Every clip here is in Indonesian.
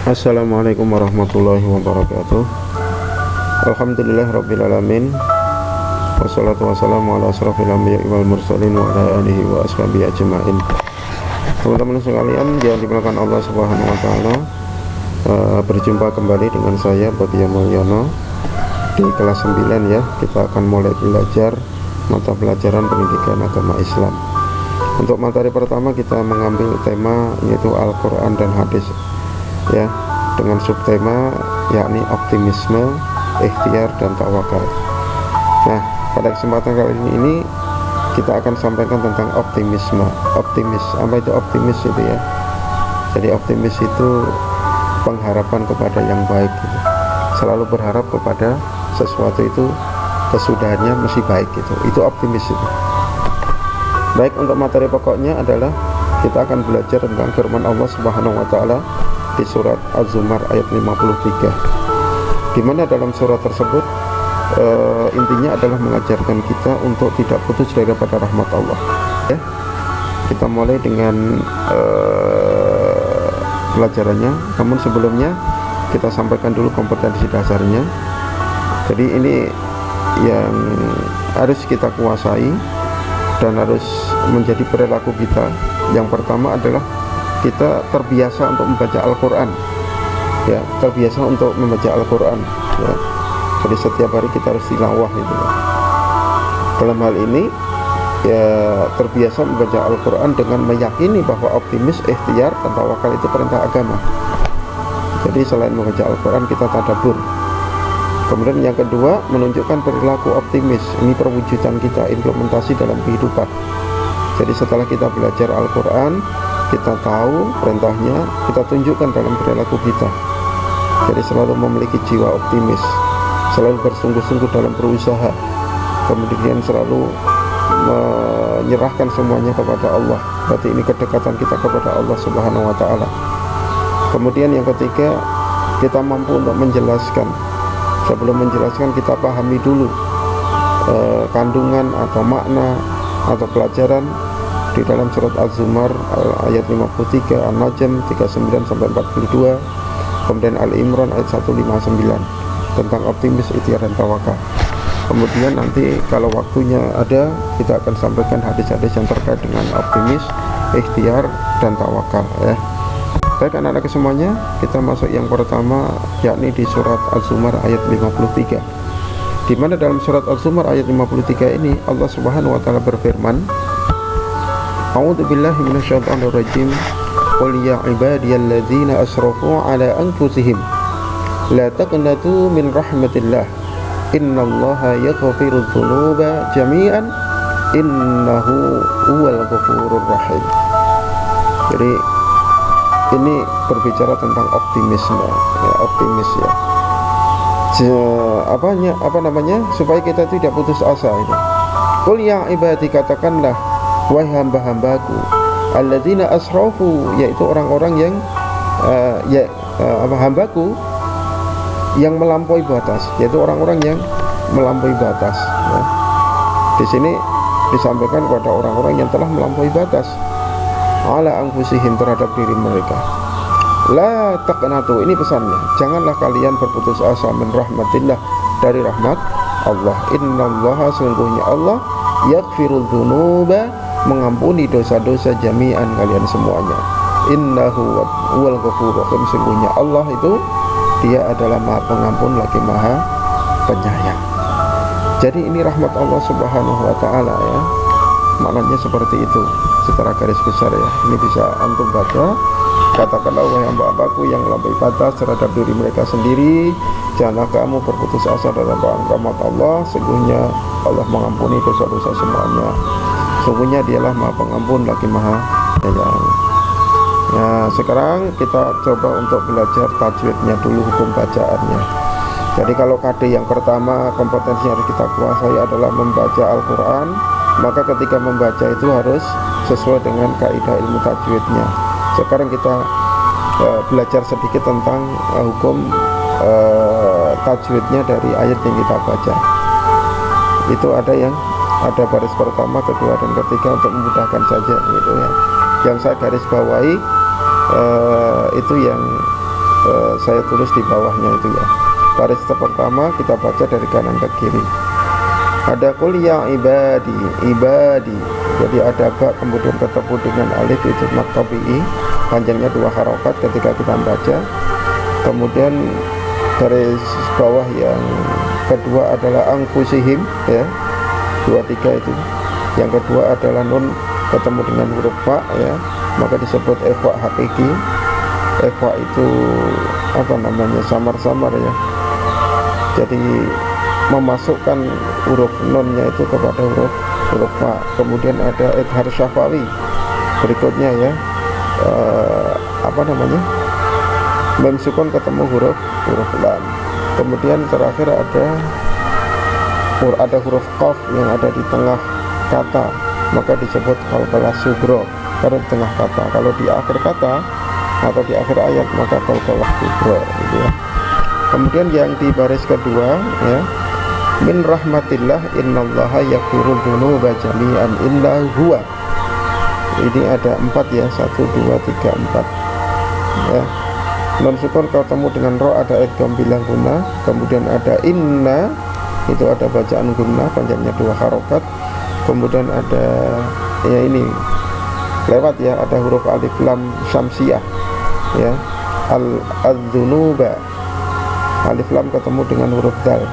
Assalamualaikum warahmatullahi wabarakatuh. Alhamdulillahirrabbilalamin. Wassalatu wassalamu ala asrafil anbiya wal mursalin wa ala alihi wa ashabihi ajma'in. Teman-teman sekalian yang dimuliakan Allah Subhanahu wa taala, berjumpa kembali dengan saya Bobby Mulyono di kelas 9 ya. Kita akan mulai belajar mata pelajaran pendidikan agama Islam. Untuk materi pertama kita mengambil tema yaitu Al-Quran dan Hadis ya, dengan subtema yakni optimisme, ikhtiar dan tawakal. Nah, pada kesempatan kali ini kita akan sampaikan tentang optimisme. Optimis, apa itu optimis itu ya? Jadi optimis itu pengharapan kepada yang baik gitu. Selalu berharap kepada sesuatu itu kesudahannya mesti baik gitu. Itu optimis itu. Baik, untuk materi pokoknya adalah kita akan belajar tentang firman Allah Subhanahu wa taala di surat Az-Zumar ayat 53, di mana dalam surat tersebut intinya adalah mengajarkan kita untuk tidak putus daripada rahmat Allah ya. Kita mulai dengan pelajarannya, namun sebelumnya kita sampaikan dulu kompetensi dasarnya. Jadi ini yang harus kita kuasai dan harus menjadi perilaku kita. Yang pertama adalah kita terbiasa untuk membaca Al-Quran ya, terbiasa untuk membaca Al-Quran ya. Jadi setiap hari kita harus tilawah gitu ya. Dalam hal ini ya, terbiasa membaca Al-Quran dengan meyakini bahwa optimis, ikhtiar dan tawakal itu perintah agama. Jadi selain membaca Al-Quran kita tadabbur. Kemudian yang kedua, menunjukkan perilaku optimis. Ini perwujudan kita, implementasi dalam kehidupan. Jadi setelah kita belajar Al-Quran, kita tahu perintahnya, kita tunjukkan dalam perilaku kita. Jadi selalu memiliki jiwa optimis, selalu bersungguh-sungguh dalam berusaha, kemudian selalu menyerahkan semuanya kepada Allah. Berarti ini kedekatan kita kepada Allah Subhanahu wa taala. Kemudian yang ketiga, kita mampu untuk menjelaskan. Sebelum menjelaskan, kita pahami dulu kandungan atau makna atau pelajaran di dalam surat Az-Zumar ayat 53, An-Najm 39 sampai 42, kemudian Al-Imran ayat 159 tentang optimis, ikhtiar dan tawakal. Kemudian nanti kalau waktunya ada, kita akan sampaikan hadis-hadis yang terkait dengan optimis, ikhtiar dan tawakal ya. Baik anak-anak semuanya, kita masuk yang pertama yakni di surat Az-Zumar ayat 53, di mana dalam surat Az-Zumar ayat 53 ini Allah Subhanahu wa taala berfirman, A'udzu billahi minasyaitonir rajim. Qul ya ibadiyalladzina asrafu ala anfusihim la taqnatu min rahmatillah. Innallaha yaghfirudz dzunuba jami'an innahu huwal ghafurur rahim. Jadi ini berbicara tentang optimisme ya, optimis ya. Apa namanya? Supaya kita tidak putus asa ini. Qul ya ibadi, katakanlah wahai hamba-hambaku, alladzina asrafu, yaitu orang-orang yang hambaku yang melampaui batas, yaitu orang-orang yang melampaui batas ya. Di sini disampaikan kepada orang-orang yang telah melampaui batas ala anfusihim, terhadap diri mereka. La taqnatu, ini pesannya, janganlah kalian berputus asa min rahmatillah, dari rahmat Allah. Innallaha, sesungguhnya Allah, yaghfirudz dzunuba, mengampuni dosa-dosa jami'an, kalian semuanya. Innahu huwal ghafurur rahim, sesungguhnya Allah itu dia adalah Maha Pengampun lagi Maha Penyayang. Jadi ini rahmat Allah Subhanahu wa taala ya. Maknanya seperti itu secara garis besar ya. Ini bisa antum baca. Katakanlah wahai hamba-hambaku yang melampaui batas terhadap diri mereka sendiri, janganlah kamu berputus asa dalam rahmat Allah. Sesungguhnya Allah mengampuni dosa-dosa semuanya. Sesungguhnya dialah Maha Pengampun lagi Maha Penyayang. Nah, sekarang kita coba untuk belajar tajwidnya dulu, hukum bacaannya. Jadi kalau KD yang pertama, kompetensi yang harus kita kuasai adalah membaca Al-Quran, maka ketika membaca itu harus sesuai dengan kaidah ilmu tajwidnya. Sekarang kita belajar sedikit tentang hukum tajwidnya dari ayat yang kita baca. Itu ada baris pertama, kedua dan ketiga untuk memudahkan saja gitu ya. Yang saya garis bawahi itu yang saya tulis di bawahnya itu ya. Baris pertama kita baca dari kanan ke kiri. Ada qul ya ibadi. Jadi ada ba kemudian ketemu dengan alif, itu mad tabi'i, panjangnya 2 harokat ketika kita baca. Kemudian garis bawah yang kedua adalah anfusihim ya, 23 itu. Yang kedua adalah nun ketemu dengan huruf fa ya, maka disebut ikhfa hakiki. Ikhfa itu apa namanya, samar-samar ya, jadi memasukkan huruf nunnya itu kepada huruf fa. Kemudian ada idhar syafawi berikutnya ya, apa namanya, mem sukun ketemu huruf lam. Kemudian terakhir ada huruf qaf yang ada di tengah kata, maka disebut qalqalah sugro karena di tengah kata. Kalau di akhir kata atau di akhir ayat maka qalqalah kubro gitu ya. Kemudian yang di baris kedua ya, min rahmatillah innallaha yaghfirudz dzunuba jami'an innahu huwa. Ini ada 4 ya, 1 2 3 4 ya. Nun sukun ketemu dengan ro ada idgham bilang guna. Kemudian ada inna, itu ada bacaan guna panjangnya 2 harokat. Kemudian ada ya ini lewat ya, ada huruf alif lam syamsiyah ya, al-dzunuba, alif lam ketemu dengan huruf dal,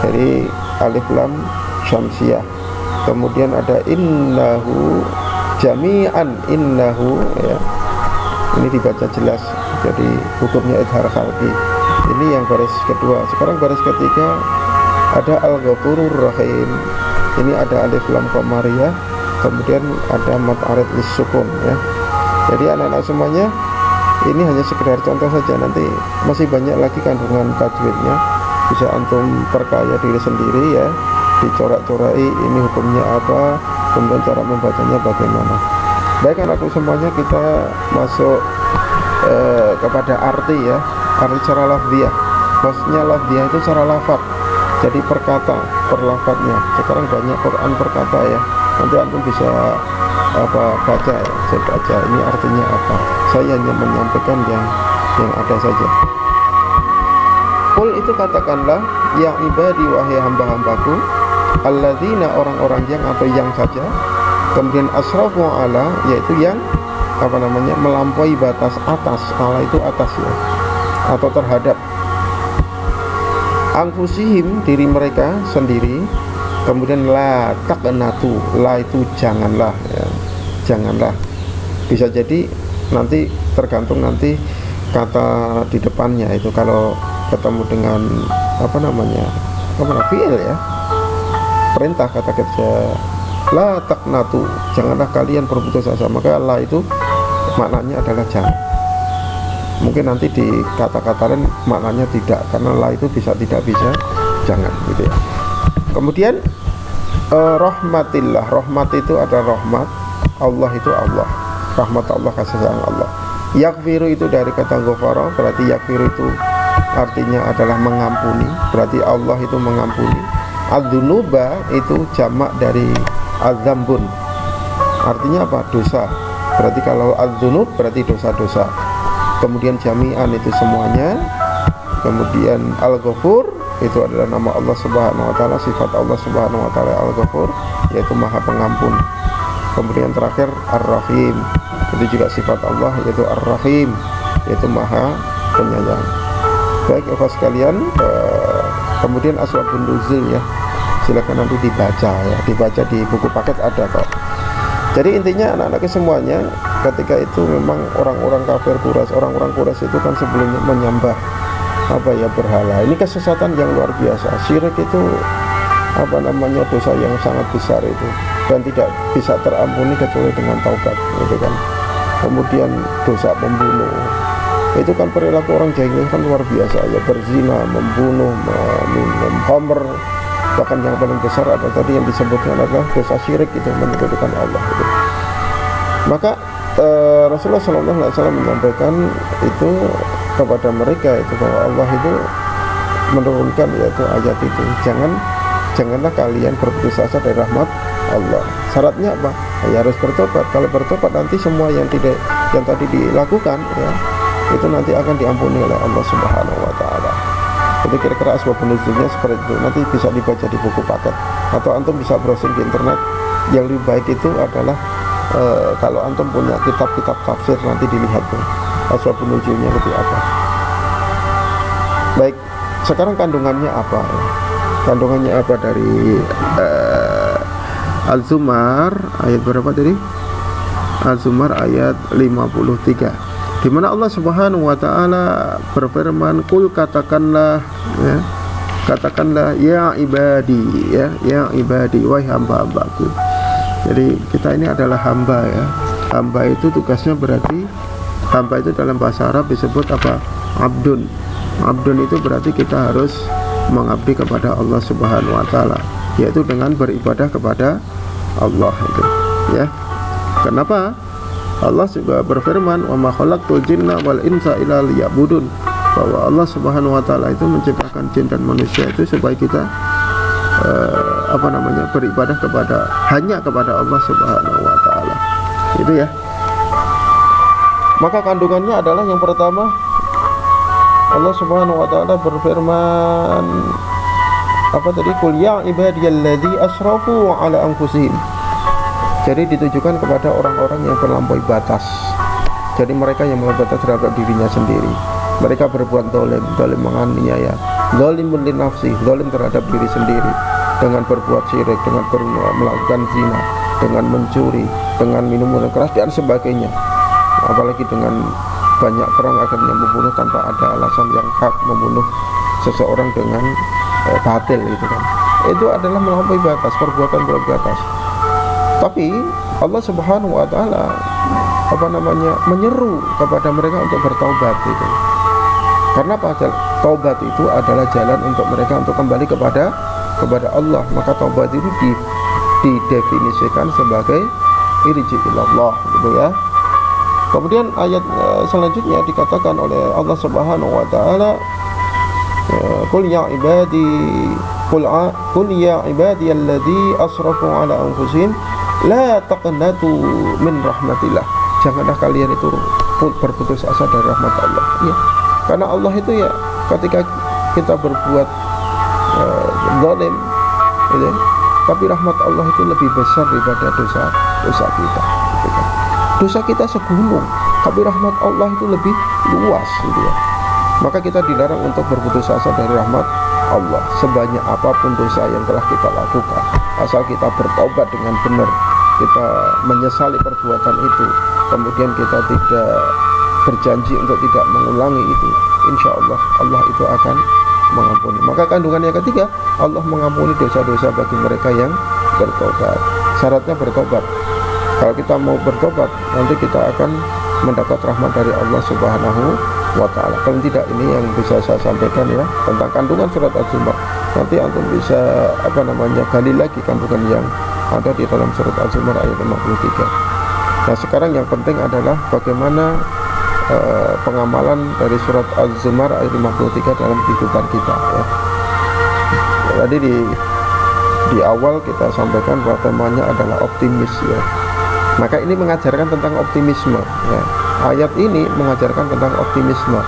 jadi alif lam syamsiyah. Kemudian ada innahu jami'an, innahu ya, ini dibaca jelas, jadi hukumnya idhar khalqi. Ini yang baris kedua. Sekarang baris ketiga ada al-ghafurur rahim. Ini ada alif lam qamariyah, kemudian ada mad arid lis-sukun ya. Jadi anak-anak semuanya, ini hanya sekedar contoh saja, nanti masih banyak lagi kandungan tajwidnya, bisa antum perkaya diri sendiri ya, dicorak-corai ini hukumnya apa, kemudian cara membacanya bagaimana. Baik anakku semuanya, kita masuk kepada arti ya, arti secara lafziyah. Maksudnya lafziyah itu secara lafaz, jadi perkata, perlafadznya. Sekarang banyak Quran perkata ya, nanti antum bisa baca ya, saya baca ini artinya apa. Saya hanya menyampaikan yang ada saja. Qul itu katakanlah, ya ibadi wahai hamba-hambaku, alladzina orang-orang yang atau yang saja, kemudian asrafu ala, yaitu yang apa namanya, melampaui batas atas. Ala itu atas ya, atau terhadap anfusihim, diri mereka sendiri. Kemudian la taqnatu, la itu janganlah ya, janganlah. Bisa jadi nanti tergantung nanti kata di depannya itu, kalau ketemu dengan apa namanya, fi'il ya, perintah, kata kerja, la taqnatu, janganlah kalian berputus asa, maka la itu maknanya adalah jangan. Mungkin nanti di kata-kata lain maknanya tidak, karena la itu bisa tidak bisa jangan gitu ya. Kemudian rahmatillah, rahmat itu ada rahmat Allah, itu Allah, rahmat Allah, kasih sayang Allah. Yaghfiru itu dari kata ghafara, berarti yaghfiru itu artinya adalah mengampuni, berarti Allah itu mengampuni. Adzunuba itu jamak dari adzambun, artinya apa? Dosa. Berarti kalau adzunub berarti dosa-dosa. Kemudian jami'an itu semuanya. Kemudian al-ghafur itu adalah nama Allah Subhanahu wa taala, sifat Allah Subhanahu wa taala al-ghafur, yaitu maha pengampun. Kemudian terakhir ar-rahim, itu juga sifat Allah, yaitu ar-rahim, yaitu maha penyayang. Baik ikhwas sekalian, kemudian asbabun nuzul ya, silakan nanti dibaca ya, dibaca di buku paket ada kok. Jadi intinya anak-anaknya semuanya, ketika itu memang orang-orang kafir Quraisy, orang-orang Quraisy itu kan sebelumnya menyembah apa ya, berhala. Ini kesesatan yang luar biasa. Syirik itu apa namanya, dosa yang sangat besar itu, dan tidak bisa terampuni kecuali dengan taubat gitu kan. Kemudian dosa membunuh, itu kan perilaku orang jahiliyah kan luar biasa ya, berzina, membunuh, minum khamr. Bahkan yang paling besar apa tadi yang disebutkan adalah dosa syirik, itu menyekutukan Allah gitu. Maka Rasulullah SAW menyampaikan itu kepada mereka itu, bahwa Allah itu menurunkan yaitu ayat itu, janganlah kalian berputus asa dari rahmat Allah. Syaratnya apa? Ya harus bertobat. Kalau bertobat nanti semua yang tadi dilakukan ya, itu nanti akan diampuni oleh Allah Subhanahu wa taala. Jadi kira-kira asbab nuzulnya seperti itu. Nanti bisa dibaca di buku paket atau antum bisa browsing di internet. Yang lebih baik itu adalah kalau antum punya kitab-kitab tafsir, nanti dilihat tuh asbab nuzulnya seperti apa. Baik, sekarang kandungannya apa? Kandungannya apa dari Al-Zumar ayat berapa tadi? Al-Zumar ayat 53, di mana Allah Subhanahu wa taala berfirman, "Qul katakanlah ya ibadi, ya ibadi, wahai hamba-hambaku." Jadi kita ini adalah hamba ya. Hamba itu tugasnya berarti, hamba itu dalam bahasa Arab disebut apa? Abdun. Abdun itu berarti kita harus mengabdi kepada Allah Subhanahu wa taala, yaitu dengan beribadah kepada Allah itu ya. Kenapa? Allah juga berfirman, "Wa ma khalaqtul jinna wal insa illa liya'budun," bahwa Allah Subhanahu wa taala itu menciptakan jin dan manusia itu supaya kita beribadah hanya kepada Allah Subhanahu wa taala. Itu ya. Maka kandungannya adalah yang pertama, Allah Subhanahu wa taala berfirman apa tadi? "Qul ya ibadiyalladzi asrafu ala anfusihim." Jadi ditujukan kepada orang-orang yang terlampaui batas. Jadi mereka yang melampaui batas terhadap dirinya sendiri. Mereka berbuat zalim menganiaya, zalimun li nafsi, zalim terhadap diri sendiri, dengan berbuat syirik, dengan melakukan zina, dengan mencuri, dengan minum minuman keras dan sebagainya. Apalagi dengan banyak perang akhirnya membunuh tanpa ada alasan yang hak, membunuh seseorang dengan batil gitu kan. Itu adalah melampaui batas, perbuatan berbatas. Tapi Allah Subhanahu wa taala menyeru kepada mereka untuk bertaubat gitu. Karena apa? Taubat itu adalah jalan untuk mereka untuk kembali kepada Allah. Maka taubat itu didefinisikan sebagai irji ilallah gitu ya. Kemudian ayat selanjutnya dikatakan oleh Allah Subhanahu wa taala, "Qul ya ibadi qul ya ibadiyalladzi asrafu ala anfusihim la taqnatu min rahmatillah." Janganlah kalian itu berputus asa dari rahmat Allah ya. Karena Allah itu ya, ketika kita berbuat zalim gitu, tapi rahmat Allah itu lebih besar daripada dosa kita gitu kan. Dosa kita segunung, tapi rahmat Allah itu lebih luas gitu ya. Maka kita dilarang untuk berputus asa dari rahmat Allah. Sebanyak apapun dosa yang telah kita lakukan, asal kita bertobat dengan benar, kita menyesali perbuatan itu, kemudian kita tidak berjanji untuk tidak mengulangi itu, insya Allah Allah itu akan mengampuni. Maka kandungan yang ketiga, Allah mengampuni dosa-dosa bagi mereka yang bertobat. Syaratnya bertobat. Kalau kita mau bertobat, nanti kita akan mendapat rahmat dari Allah Subhanahu wa taala. Kalau tidak, ini yang bisa saya sampaikan ya tentang kandungan surat Az-Zumar. Nanti antum bisa gali lagi kandungan yang ada di dalam surat Az-Zumar ayat 53. Nah, sekarang yang penting adalah bagaimana pengamalan dari surat Az-Zumar ayat 53 dalam kehidupan kita ya. Tadi di awal kita sampaikan bahwa temanya adalah optimis ya. Maka ini mengajarkan tentang optimisme ya. Ayat ini mengajarkan tentang optimisme.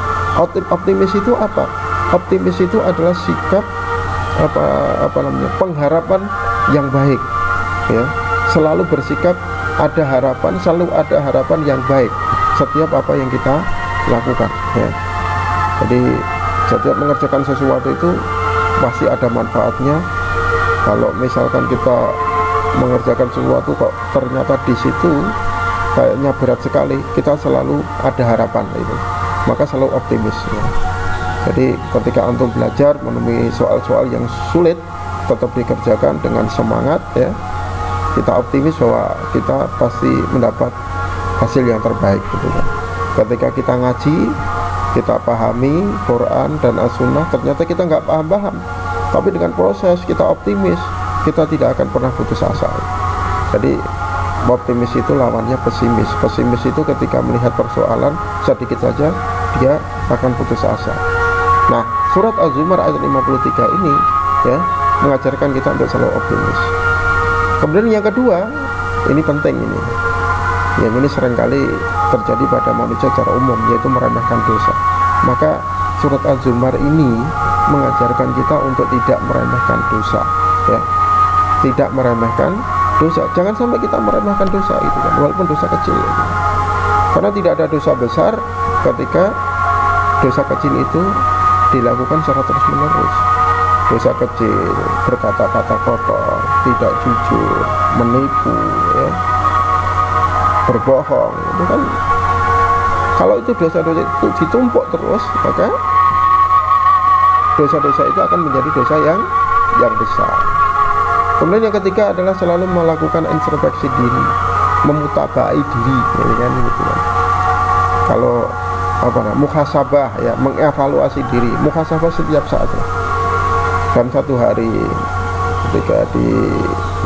Optimis itu apa? Optimis itu adalah sikap pengharapan yang baik ya. Selalu bersikap ada harapan, selalu ada harapan yang baik setiap apa yang kita lakukan ya. Jadi setiap mengerjakan sesuatu itu pasti ada manfaatnya. Kalau misalkan kita mengerjakan sesuatu kok ternyata di situ kayaknya berat sekali, kita selalu ada harapan itu. Maka selalu optimis ya. Jadi ketika antum belajar menemui soal-soal yang sulit, tetap dikerjakan dengan semangat ya. Kita optimis bahwa kita pasti mendapat hasil yang terbaik gitu kan. Ketika kita ngaji, kita pahami Quran dan As-Sunnah, ternyata kita nggak paham-paham, tapi dengan proses kita optimis, kita tidak akan pernah putus asa. Jadi optimis itu lawannya pesimis. Pesimis itu ketika melihat persoalan sedikit saja dia akan putus asa. Nah, surat Az-Zumar ayat 53 ini ya mengajarkan kita untuk selalu optimis. Kemudian yang kedua, ini penting ini. Yang ini seringkali terjadi pada manusia secara umum, yaitu meremehkan dosa. Maka surat Az-Zumar ini mengajarkan kita untuk tidak meremehkan dosa, ya, tidak meremehkan dosa. Jangan sampai kita meremehkan dosa itu kan, walaupun dosa kecil, gitu. Karena tidak ada dosa besar ketika dosa kecil itu dilakukan secara terus-menerus. Dosa kecil, berkata-kata kotor, tidak jujur, menipu, ya, berbohong, itu kan, kalau itu dosa-dosa itu ditumpuk terus, maka dosa-dosa itu akan menjadi dosa yang besar. Kemudian yang ketiga adalah selalu melakukan introspeksi diri, memutabai diri, ya kan, gitu kan. Kalau muhasabah, ya, mengevaluasi diri, muhasabah setiap saat, ya. Dan satu hari ketika di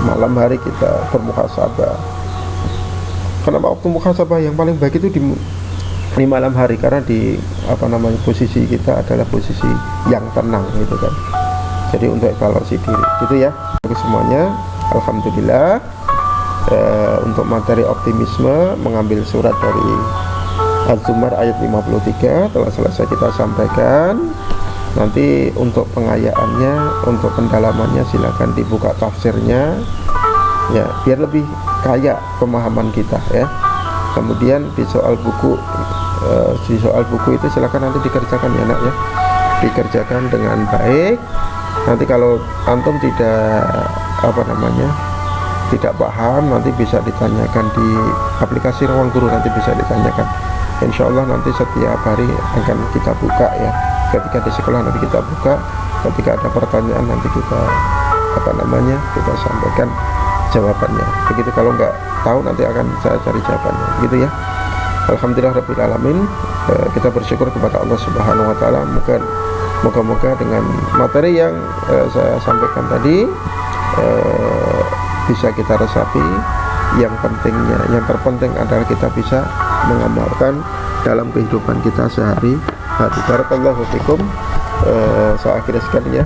malam hari kita bermuhasabah. Kenapa waktu muhasabah yang paling baik itu di malam hari? Karena di posisi kita adalah posisi yang tenang, gitu kan. Jadi untuk evaluasi diri, gitu ya. Bagi semuanya, alhamdulillah, untuk materi optimisme mengambil surat dari Az-Zumar ayat 53 telah selesai kita sampaikan. Nanti untuk pengayaannya, untuk pendalamannya silakan dibuka tafsirnya, ya, biar lebih kaya pemahaman kita, ya. Kemudian di soal buku itu silakan nanti dikerjakan, ya nak, ya, dikerjakan dengan baik. Nanti kalau antum tidak tidak paham, nanti bisa ditanyakan di aplikasi Ruang Guru, nanti bisa ditanyakan. Insya Allah nanti setiap hari akan kita buka, ya. Ketika di sekolah nanti kita buka, ketika ada pertanyaan nanti kita kita sampaikan jawabannya. Begitu, kalau nggak tahu nanti akan saya cari jawabannya, gitu ya. Alhamdulillah Rabbil Alamin. Kita bersyukur kepada Allah Subhanahu Wa Taala. Moga-moga dengan materi yang saya sampaikan tadi bisa kita resapi. Yang terpenting adalah kita bisa mengamalkan dalam kehidupan kita sehari-hari. Barakallahu fikum. Saya akhiri sekali, ya.